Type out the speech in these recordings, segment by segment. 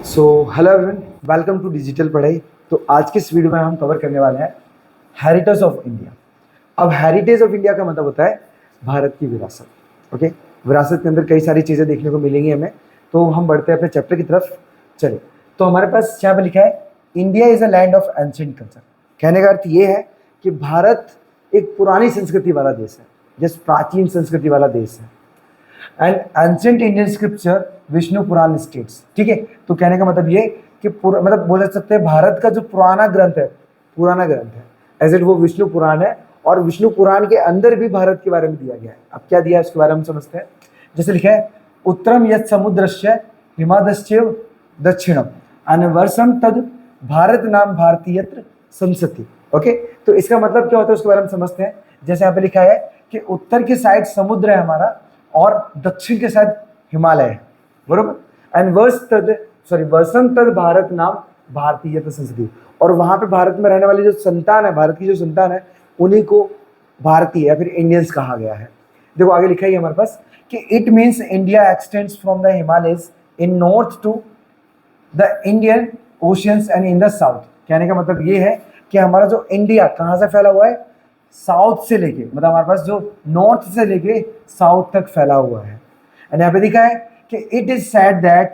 So hello everyone, welcome to digital Padhai. तो आज के इस वीडियो में हम कवर करने वाले हैं हेरिटेज ऑफ इंडिया। अब हेरिटेज ऑफ इंडिया का मतलब होता है भारत की विरासत। ओके, विरासत के अंदर कई सारी चीज़ें देखने को मिलेंगी हमें। तो हम बढ़ते हैं अपने चैप्टर की तरफ। चलिए, तो हमारे पास यहाँ पे लिखा है India is a land of ancient culture. कहने का अर्थ ये है कि भारत एक पुरानी संस्कृति वाला देश है, जिस प्राचीन संस्कृति वाला देश है। And ancient Indian scripture Vishnu Purana states. ठीक है, तो कहने का मतलब ये कि मतलब बोल सकते हैं भारत का जो पुराना ग्रंथ है एज इट वो विष्णु पुराण है। और विष्णु पुराण के अंदर भी भारत के बारे में दिया गया है। अब क्या दिया है उसके बारे में समझते हैं। जैसे लिखा है उत्तरम यत् समुद्रस्य हिमादश्चैव दक्षिणम अनवर्षम तद भारत नाम भारतीयत्र संसति। ओके, तो इसका मतलब क्या होता है उसके बारे में समझते हैं। जैसे यहाँ पे लिखा है कि उत्तर की साइड समुद्र है हमारा और दक्षिण के साइड हिमालय है, बरोबर। एंड वर्षम तद भारत नाम भारतीय संस्कृति। और वहां पे भारत में रहने वाली जो संतान है, भारत की जो संतान है, उन्हीं को भारतीय या फिर इंडियंस कहा गया है। देखो आगे लिखा है हमारे पास कि it means India extends from the Himalayas in north to the Indian oceans and in the south. कहने का मतलब ये है कि हमारा जो इंडिया कहाँ से फैला हुआ है, साउथ से लेके, मतलब हमारे पास जो नॉर्थ से लेके साउथ तक फैला हुआ है। एंड यहाँ पे लिखा है कि it is said that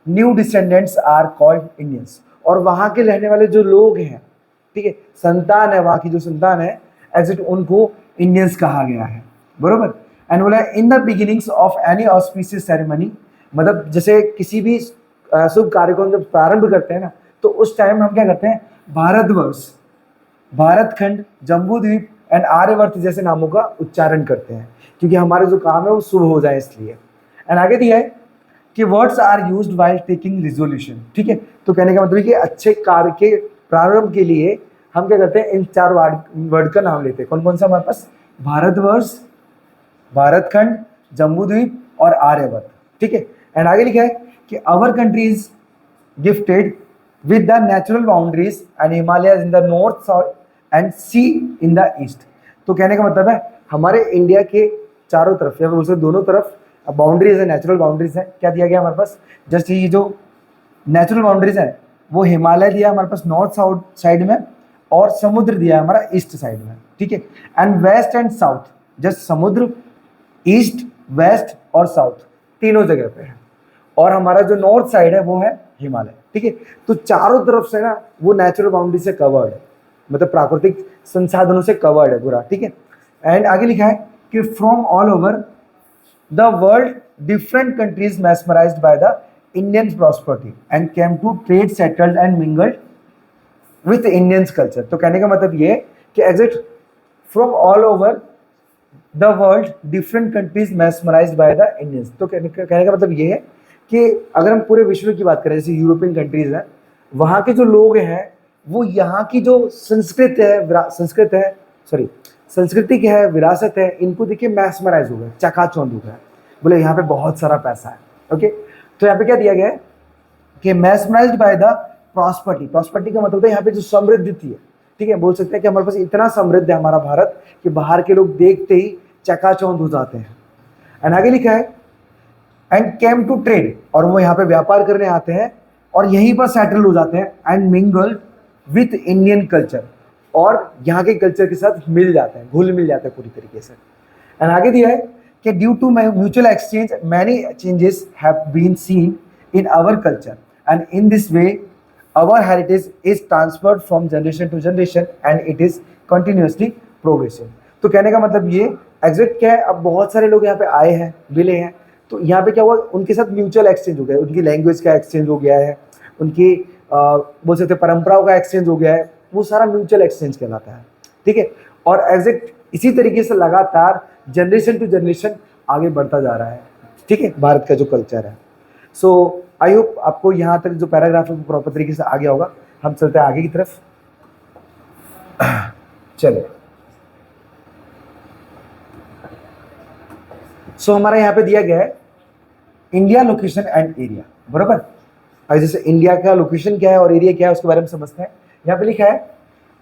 new descendants are called Indians. और वहाँ के रहने वाले जो लोग हैं, ठीक है, संतान है, वहाँ की जो संतान है, एग्जैक्ट उनको इंडियंस कहा गया है, बरोबर। एंड बोला in the beginnings of any auspicious ceremony, मतलब जैसे किसी भी शुभ कार्य को हम जब प्रारंभ करते हैं ना, तो उस टाइम हम क्या करते हैं, भारतवर्ष, भारतखंड, जम्बूद्वीप एंड आर्यवर्त जैसे नामों का उच्चारण करते हैं, क्योंकि हमारे जो काम है वो शुभ हो जाए इसलिए। एंड आगे दिया है कि words are used while taking resolution. ठीक है, तो कहने का मतलब कि अच्छे कार्य के प्रारंभ के लिए हम क्या करते हैं, इन चार वर्ड का नाम लेते हैं। कौन कौन सा हमारे पास, भारतवर्ष, भारतखंड, जम्बूद्वीप और आर्यवर्त। ठीक है, एंड आगे लिखा है कि our country is gifted with the natural boundaries and Himalayas in the north, south and sea in the east। तो कहने का मतलब है हमारे इंडिया के चारों तरफ या फिर दोनों तरफ बाउंड्रीज है, नेचुरल बाउंड्रीज है। क्या दिया गया हमारे पास, जस्ट ये जो नेचुरल बाउंड्रीज है वो हिमालय दिया हमारे पास नॉर्थ साउथ साइड में, और समुद्र दिया है हमारा ईस्ट साइड में। ठीक है, and west and south, just समुद्र, ईस्ट, वेस्ट और साउथ तीनों जगह पे है। और हमारा जो नॉर्थ साइड है वो है हिमालय। ठीक है, तो चारों तरफ से ना वो नेचुरल बाउंड्री से कवर्ड है, मतलब प्राकृतिक संसाधनों से कवर्ड है पूरा। ठीक है, एंड आगे लिखा है कि from all over the world different countries mesmerized by the Indian prosperity and came to trade, settled and mingled with Indians culture. तो कहने का मतलब ये कि exact from all over the world different countries mesmerized by the Indians. तो कहने का मतलब ये है कि अगर हम पूरे विश्व की बात करें, जैसे यूरोपियन कंट्रीज हैं, वहाँ के जो लोग हैं वो यहाँ की जो संस्कृति क्या है, विरासत है, इनको देखिए मैस्मराइज हो गए, चकाचौंध हो गए, बोले यहाँ पे बहुत सारा पैसा है। ओके, तो यहाँ पे क्या दिया गया है कि मैस्मराइज्ड बाय द प्रॉस्पेरिटी। प्रॉस्पेरिटी का मतलब है यहाँ पे जो समृद्धि थी, ठीक है, बोल सकते हैं कि हमारे पास इतना समृद्ध है हमारा भारत कि बाहर के लोग देखते ही चकाचौंध हो जाते हैं। एंड आगे लिखा है एंड केम टू ट्रेड, और वो यहाँ पे व्यापार करने आते हैं और यहीं पर सेटल हो जाते हैं। And mingled with Indian culture, और यहाँ के कल्चर के साथ मिल जाते हैं, घुल मिल जाते हैं पूरी तरीके से। एंड आगे दिया है कि due to mutual exchange many changes have been seen in our culture and in this way our heritage is transferred from generation to generation and it is continuously progressive. तो कहने का मतलब ये एग्जैक्ट क्या है, अब बहुत सारे लोग यहाँ पे आए हैं, मिले हैं, तो यहाँ पे क्या हुआ, उनके साथ म्यूचुअल एक्सचेंज हो गया, उनकी लैंग्वेज का एक्सचेंज हो गया है, उनकी बोल सकते हैं परंपराओं का एक्सचेंज हो गया है, वो सारा म्यूचुअल एक्सचेंज कहलाता है। ठीक है, और एग्जैक्ट इसी तरीके से लगातार जनरेशन टू जनरेशन आगे बढ़ता जा रहा है। ठीक है, भारत का जो कल्चर है। सो आई होप आपको यहाँ तक जो पैराग्राफ है वो प्रॉपर तरीके से आ गया होगा। हम चलते हैं आगे की तरफ। चले, सो हमारा यहाँ पे दिया गया है इंडिया लोकेशन एंड एरिया, बराबर। और जैसे इंडिया का लोकेशन क्या है और एरिया क्या है उसके बारे में समझते हैं। यहाँ पे लिखा है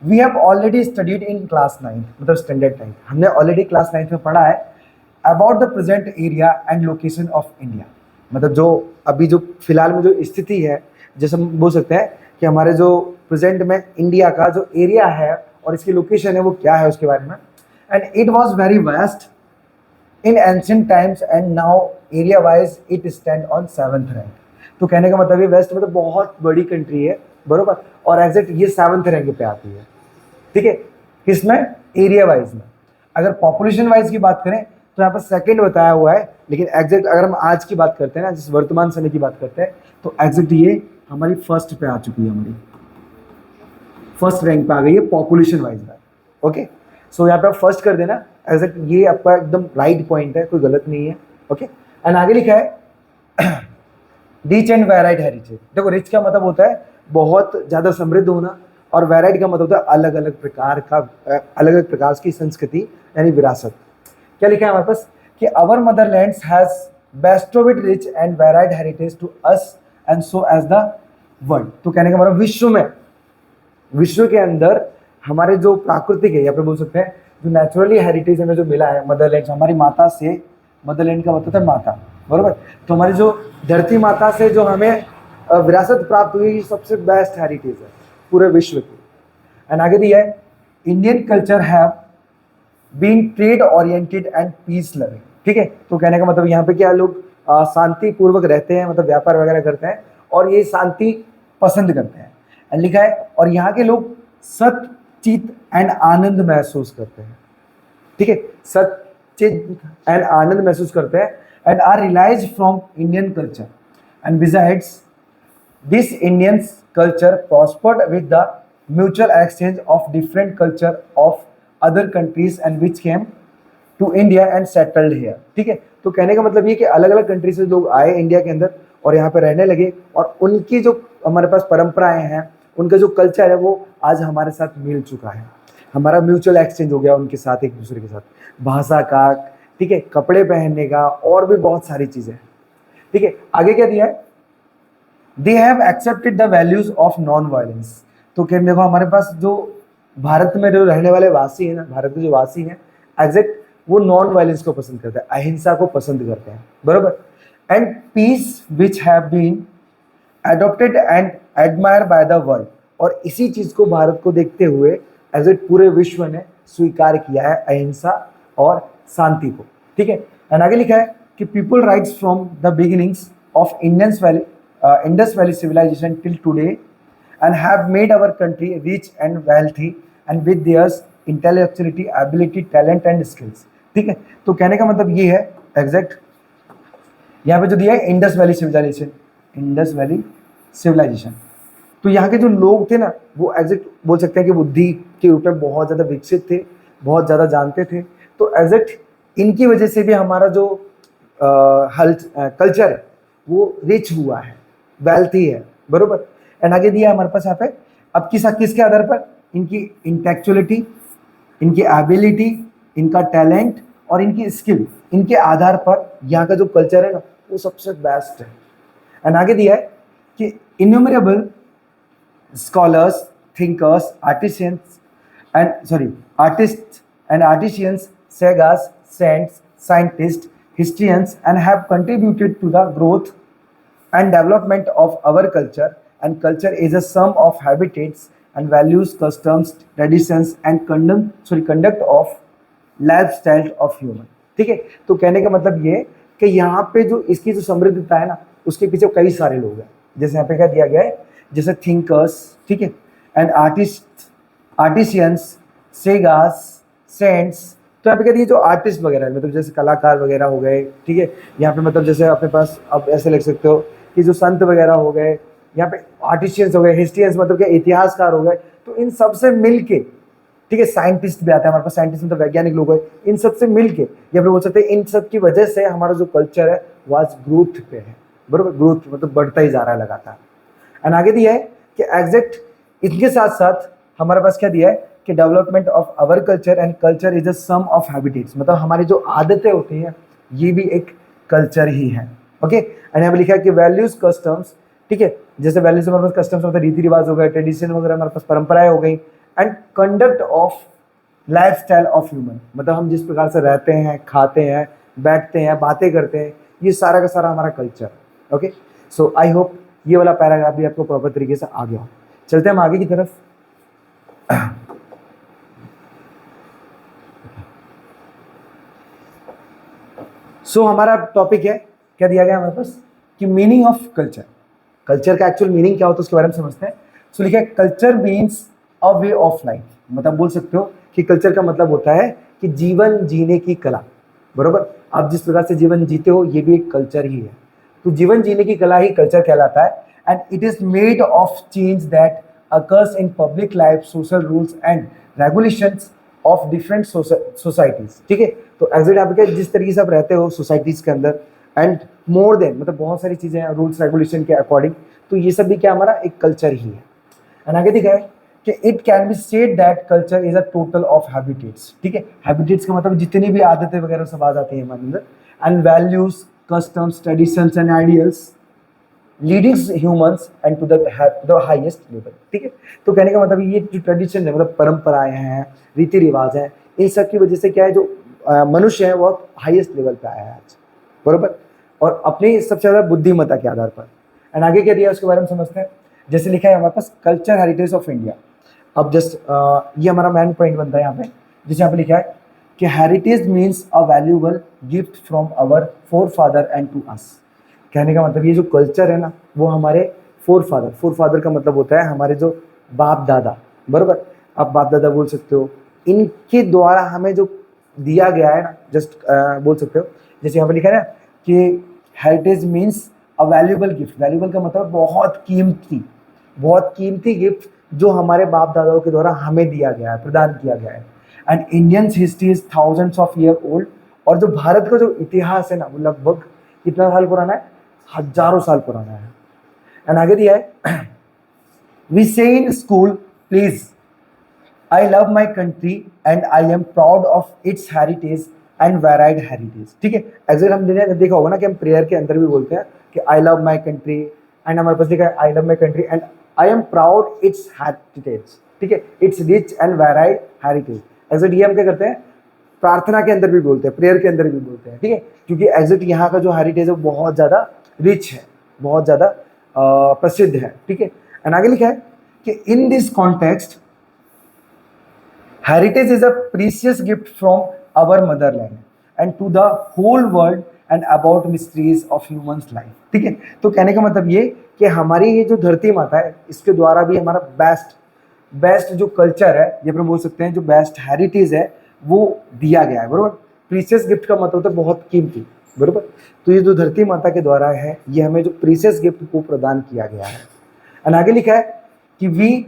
we have already studied in class 9, मतलब स्टैंडर्ड 9, हमने ऑलरेडी क्लास 9 में पढ़ा है about the present area and location of India. मतलब जो अभी जो फिलहाल में जो स्थिति है जैसे हम बोल सकते हैं कि हमारे जो प्रेजेंट में इंडिया का जो एरिया है और इसकी लोकेशन है वो क्या है उसके बारे में। And it was very vast in ancient times and now area wise it stand on 7th rank. तो कहने का मतलब ये वेस्ट मतलब बहुत बड़ी कंट्री है, बरोबर, और एग्जैक्ट ये 7th रैंक पे आती है, ठीक है, किसमें, एरिया वाइज में। अगर पॉपुलेशन वाइज की बात करें तो यहाँ पर सेकंड बताया हुआ है, लेकिन एग्जैक्ट अगर हम आज की बात करते हैं ना, जिस वर्तमान समय की बात करते हैं, तो एग्जैक्ट ये हमारी फर्स्ट पे आ चुकी है, हमारी फर्स्ट रैंक पे आ गई है पॉपुलेशन वाइज में। ओके, सो यहाँ पे आप फर्स्ट कर देना, एग्जैक्ट ये आपका एकदम राइट पॉइंट है, कोई गलत नहीं है। ओके, एंड आगे लिखा है रिच एंड वेराइड हेरिटेज। देखो रिच का मतलब होता है बहुत ज़्यादा समृद्ध होना, और वेराइड का मतलब होता है अलग अलग प्रकार का, अलग अलग प्रकार की संस्कृति यानी विरासत। क्या लिखा है हमारे पास कि our motherlands has bestowed rich and varied heritage to us and so as the world. तो कहने का मतलब विश्व में, विश्व के अंदर हमारे जो प्राकृतिक है या फिर बोल सकते हैं जो नेचुरली हेरिटेज हमें जो मिला है मदरलैंड, हमारी माता से, मदरलैंड का मतलब है माता, बरोबर, तो हमारी जो धरती माता से जो हमें विरासत प्राप्त हुई, ये सबसे बेस्ट हेरिटेज है पूरे विश्व की। एंड आगे दिया है Indian culture have been trade oriented and peace loving. ठीक है, तो कहने का मतलब यहाँ पे क्या लोग शांति पूर्वक रहते हैं, मतलब व्यापार वगैरह करते हैं और ये शांति पसंद करते हैं। एंड लिखा है और यहाँ के लोग सचित एंड आनंद महसूस करते हैं। ठीक है, सचित एंड आनंद महसूस करते हैं and are realise from Indian culture and besides this Indian culture prospered with the mutual exchange of different culture of other countries and which came to India and settled here. ठीक है, तो कहने का मतलब ये कि अलग अलग कंट्री से लोग आए इंडिया के अंदर और यहाँ पे रहने लगे, और उनकी जो हमारे पास परंपराएं हैं, उनका जो कल्चर है वो आज हमारे साथ मिल चुका है। हमारा म्यूचुअल एक्सचेंज हो गया उनके साथ, एक दूसरे के साथ, भाषा का, ठीक है, कपड़े पहनने का और भी बहुत सारी चीजें। ठीक है, आगे क्या दिया है, they have accepted the values of non violence. तो क्या देखो हमारे पास जो भारत में जो रहने वाले वासी हैं ना, भारत के जो वासी हैं, एग्जैक्ट वो नॉन वायलेंस को पसंद करते हैं, अहिंसा को पसंद करते हैं, बरोबर। And peace which have been adopted and admire by the world, और इसी चीज को भारत को देखते हुए एग्जैक्ट पूरे विश्व ने स्वीकार किया है अहिंसा और शांति को। ठीक है, एंड आगे लिखा है कि people rights from the beginnings of Indus valley civilisation till today and have made our country rich and wealthy and with their intellectuality, ability, talent and skills। ठीक है, तो कहने का मतलब ये है एग्जैक्ट यहाँ पे जो दिया है Indus valley civilisation, Indus valley civilisation, तो यहाँ के जो लोग थे ना वो एग्जैक्ट बोल सकते हैं कि बुद्धि के रूप में बहुत ज़्यादा विकसित थे, बहुत ज़्यादा जानते थे, तो एग्जैक्ट इनकी वजह से भी हमारा जो कल्चर है वो रिच हुआ है, वेल्थी है, बरोबर। एंड आगे दिया हमारे पास यहाँ पे अब किसके आधार पर, इनकी इंटेलेक्चुअलिटी, इनकी एबिलिटी, इनका टैलेंट और इनकी स्किल, इनके आधार पर यहाँ का जो कल्चर है ना वो सबसे बेस्ट है। एंड आगे दिया है कि innumerable scholars, thinkers, artist and artisans, सेगास, saints, scientist, historians and have contributed to the growth and development of our culture, and culture is a sum of habitats and values, customs, traditions and conduct of lifestyle of human। ठीक है, तो कहने का मतलब ये कि यहाँ पे जो इसकी जो समृद्धता है ना उसके पीछे कई सारे लोग हैं, जैसे यहाँ पे क्या दिया गया है, जैसे थिंकर्स, ठीक है, एंड आर्टिशियंस, सेगास, सेंट्स, तो यहाँ पे क्या दिए जो आर्टिस्ट वगैरह मतलब जैसे कलाकार वगैरह हो गए, ठीक है, यहाँ पे मतलब जैसे अपने पास आप ऐसे लिख सकते हो कि जो संत वगैरह हो गए, यहाँ पे आर्टिशियंस हो गए, हिस्ट्रियंस मतलब क्या इतिहासकार हो गए, तो इन सबसे मिलके, ठीक है, साइंटिस्ट भी आता है हमारे पास, साइंटिस्ट मतलब वैज्ञानिक लोग हैं, इन सबसे मिलके या फिर बोल सकते हैं इन सब की वजह से हमारा जो कल्चर है वो आज ग्रोथ पे है, बरोबर, ग्रोथ मतलब बढ़ता ही जा रहा है लगातार। एंड आगे दिया है कि एग्जैक्ट इनके साथ साथ हमारे पास क्या दिया है कि development of our culture and culture is a sum of habitats, मतलब हमारी जो आदतें होती हैं ये भी एक कल्चर ही है। ओके, एंड यहाँ पे लिखा है कि वैल्यूज, कस्टम्स, ठीक है, जैसे वैल्यूज हमारे पास कस्टम्स मतलब रीति रिवाज हो गए, ट्रेडिशन वगैरह हमारे पास परंपराएं हो गई, and conduct of lifestyle of human, मतलब हम जिस प्रकार से रहते हैं, खाते हैं, बैठते हैं, बातें करते हैं, ये सारा का सारा हमारा culture. Okay, so I hope ये वाला पैराग्राफ भी आपको प्रॉपर तरीके से आ गया हो। चलते हैं हम आगे की तरफ। हमारा टॉपिक है, क्या दिया गया हमारे पास कि मीनिंग ऑफ कल्चर। कल्चर का एक्चुअल मीनिंग क्या होता है उसके बारे में समझते हैं। लिखा है culture means a way of life, मतलब बोल सकते हो कि कल्चर का मतलब होता है कि जीवन जीने की कला, बरोबर। आप जिस प्रकार से जीवन जीते हो ये भी एक कल्चर ही है। तो जीवन जीने की कला ही कल्चर कहलाता है। And it is made of change that occurs in public life, social rules and regulations of different societies. ठीक है, तो एग्जैक्ट आप जिस तरीके से आप रहते हो सोसाइटीज के अंदर, एंड मोर देन मतलब बहुत सारी चीजें हैं रूल्स रेगुलेशन के अकॉर्डिंग, तो ये सब भी क्या हमारा एक कल्चर ही है। एंड आगे दिखा है कि it can be said that culture is a total of habitats. ठीक है, हैबिटेट्स का मतलब जितनी भी आदतें वगैरह सब आ जाती हैं हमारे अंदर, and values, customs, traditions and ideals leading humans and to the highest level. ठीक है, तो कहने का मतलब ये जो ट्रेडिशन है मतलब परंपराएं हैं, रीति रिवाज हैं, इन सब की वजह से क्या है जो मनुष्य है वो हाईएस्ट लेवल पे आया है आज, बरोबर, और अपनी सबसे ज्यादा बुद्धिमत्ता के आधार पर। एंड आगे क्या दिया उसके बारे में समझते हैं। जैसे लिखा है हमारे पास कल्चर हेरिटेज ऑफ इंडिया। अब जस्ट ये हमारा मेन पॉइंट बनता है यहाँ पे, जिसे यहाँ पे लिखा है कि heritage means a valuable gift from our forefather and to us. कहने का मतलब ये जो कल्चर है ना वो हमारे फोर फादर का मतलब होता है हमारे जो बाप दादा, बरोबर, आप बाप दादा बोल सकते हो, इनके द्वारा हमें जो दिया गया है ना, जस्ट बोल सकते हो। जैसे यहाँ पे लिखा है ना कि heritage means a valuable gift. Valuable का मतलब बहुत कीमती गिफ्ट जो हमारे बाप दादाओं के द्वारा हमें दिया गया है, प्रदान किया गया है। And Indian history is thousands of year old. और जो भारत का जो इतिहास है ना वो लगभग कितना साल पुराना है, हजारों साल पुराना है। एंड आगे दिया है वी से in school please I love my country and I am proud of its heritage and varied heritage. ठीक है, एग्जैक्ट हमने देखा होगा ना कि हम प्रेयर के अंदर भी बोलते हैं कि I love my country, and हमारे पास लिखा है I love my country and I am proud it's heritage. ठीक है, it's rich and varied heritage. Exact ये हम क्या करते हैं प्रार्थना के अंदर भी बोलते हैं, प्रेयर के अंदर भी बोलते हैं। ठीक है, क्योंकि एग्जैक्ट यहाँ का जो हेरिटेज है वो बहुत ज़्यादा रिच है, बहुत ज़्यादा प्रसिद्ध है। ठीक है, एंड आगे लिखा है कि in this context heritage is a precious gift from our motherland and to the whole world and about mysteries of humans life. ठीक है, तो कहने का मतलब ये कि हमारी ये जो धरती माता है इसके द्वारा भी हमारा बेस्ट जो कल्चर है, ये हम बोल सकते हैं जो बेस्ट हेरिटेज है वो दिया गया है, बरोबर। प्रीशियस गिफ्ट का मतलब होता है बहुत कीमती, बरोबर। तो ये जो धरती माता के द्वारा है ये हमें जो प्रीशियस गिफ्ट को प्रदान किया गया है। एंड आगे लिखा है कि we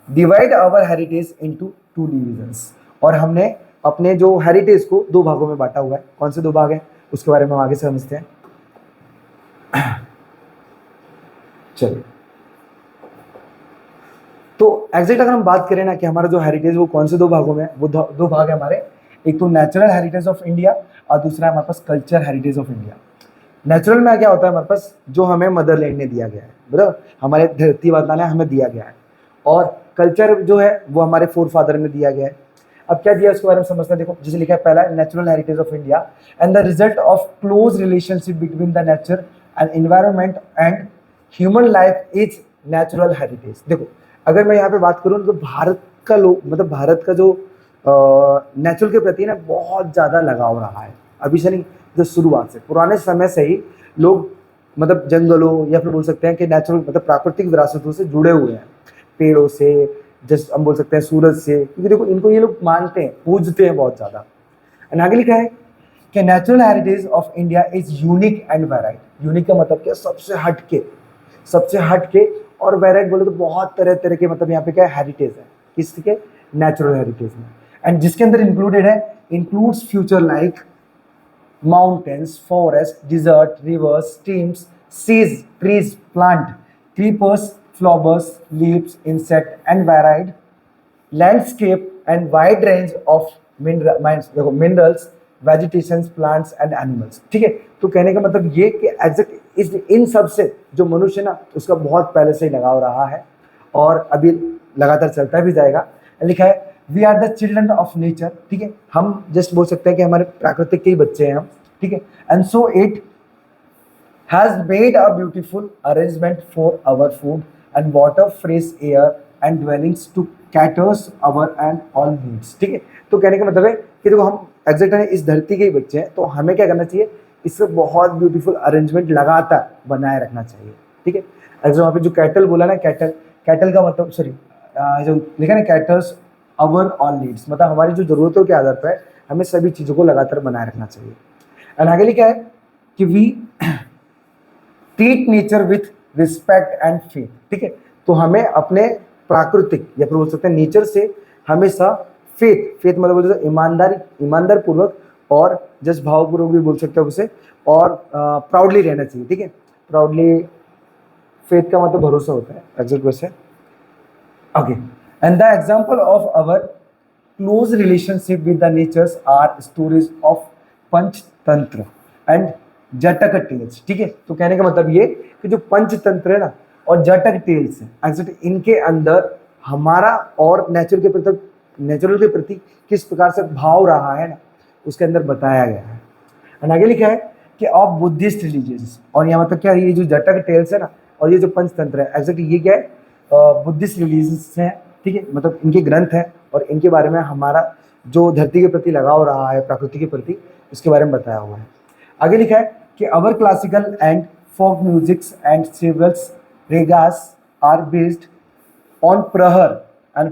divide our heritage into 2 divisions. और हमने अपने जो हेरिटेज को 2 भागों में बांटा हुआ है। कौन से 2 भाग हैं उसके बारे में हम आगे समझते हैं। चलिए, तो एग्जैक्ट अगर हम बात करें ना कि हमारा जो हेरिटेज वो कौन से 2 भागों में है, वो 2 भाग है हमारे। एक तो नेचुरल हेरिटेज ऑफ इंडिया और दूसरा है हमारे पास culture heritage of India. Natural में क्या होता है हमारे पास जो हमें मदरलैंड ने दिया गया है, बराबर, हमारे धरती माता ने हमें दिया गया है। और कल्चर जो है वो हमारे फोर फादर ने दिया गया है। अब क्या दिया उसके बारे में समझते हैं। देखो जैसे लिखा है पहला natural heritage of India and the result of close relationship between the nature and environment and human life is natural heritage. देखो अगर मैं यहाँ पे बात करूँ तो भारत का लोग मतलब भारत का जो नेचुरल के प्रति ना बहुत ज़्यादा लगाव रहा है, अभी से नहीं, जो शुरुआत से पुराने समय से ही लोग मतलब जंगलों या फिर बोल सकते हैं कि नेचुरल मतलब प्राकृतिक विरासतों से जुड़े हुए हैं, पेड़ों से, जैसे हम बोल सकते हैं सूरज से, क्योंकि देखो इनको ये लोग मानते हैं, पूजते हैं बहुत ज़्यादा। एंड आगे लिखा है कि natural heritage of India is unique and varied. Unique का मतलब क्या, सबसे हटके, और वेराइड बोले तो बहुत तरह तरह के मतलब यहाँ पे क्या हेरिटेज है, किसके, नेचुरल हेरिटेज में। एंड जिसके अंदर इंक्लूडेड है, includes future like mountains, forest, desert, rivers, streams, seas, trees, plant, creepers, flowers, leaves, insect and varied landscape and wide range of minerals, vegetations, plants and animals. ठीक है, तो कहने का मतलब ये कि एग्जैक्ट इन सब से जो मनुष्य ना उसका बहुत पहले से ही लगाव रहा है और अभी लगातार चलता भी जाएगा। लिखा है we are the children of nature. ठीक है, हम जस्ट बोल सकते हैं कि हमारे प्राकृतिक के ही बच्चे हैं हम। ठीक है, and so it has made a beautiful arrangement for our food and water, fresh air and dwellings to caters our and all needs. ठीक है, तो कहने का मतलब है कि देखो हम एग्जैक्ट है इस धरती के ही बच्चे हैं, तो हमें क्या करना चाहिए, इससे बहुत ब्यूटीफुल अरेंजमेंट लगातार बनाए रखना चाहिए. ठीक है, एग्जैक्ट वहाँ पे जो कैटल बोला ना, कैटल, कैटल का मतलब सॉरी जो लिखा ना कैटर्स अवर ऑल नीड्स, मतलब हमारी जो जरूरतों के आधार पर हमें सभी चीज़ों को लगातार बनाए रखना चाहिए. एंड आगे लिखा है कि we treat nature with respect and faith. ठीक है, तो हमें अपने प्राकृतिक या फिर बोल सकते हैं नेचर से हमेशा फेथ, फेथ मतलब बोल सकते हैं ईमानदारी, ईमानदार पूर्वक और जस्ट भावपूर्वक भी बोल सकते हो उसे, और प्राउडली रहना चाहिए. ठीक है, प्राउडली, फेथ का मतलब भरोसा होता है एग्जैक्ट वैसे. Okay, and the example of our close relationship with the natures are stories of Panchatantra and Jataka tales. ठीक है, तो कहने का मतलब ये कि जो पंचतंत्र है ना और जटक टेल्स है एग्जैक्ट, इनके अंदर हमारा और नेचुरल के प्रति किस प्रकार से भाव रहा है ना, उसके अंदर बताया गया है. एंड आगे लिखा है कि ऑफ बुद्धिस्ट रिलीजियंस, और यहाँ मतलब क्या है, ये जो जटक टेल्स है ना और ये जो पंचतंत्र है एग्जैक्ट, ये क्या है, बुद्धिस्ट रिलीजियंस है. ठीक है, मतलब इनके ग्रंथ हैं और इनके बारे में हमारा जो धरती के प्रति लगाव रहा है, प्रकृति के प्रति, उसके बारे में बताया हुआ है. आगे लिखा है कि our classical and folk musics and severals ragas are based on prahar and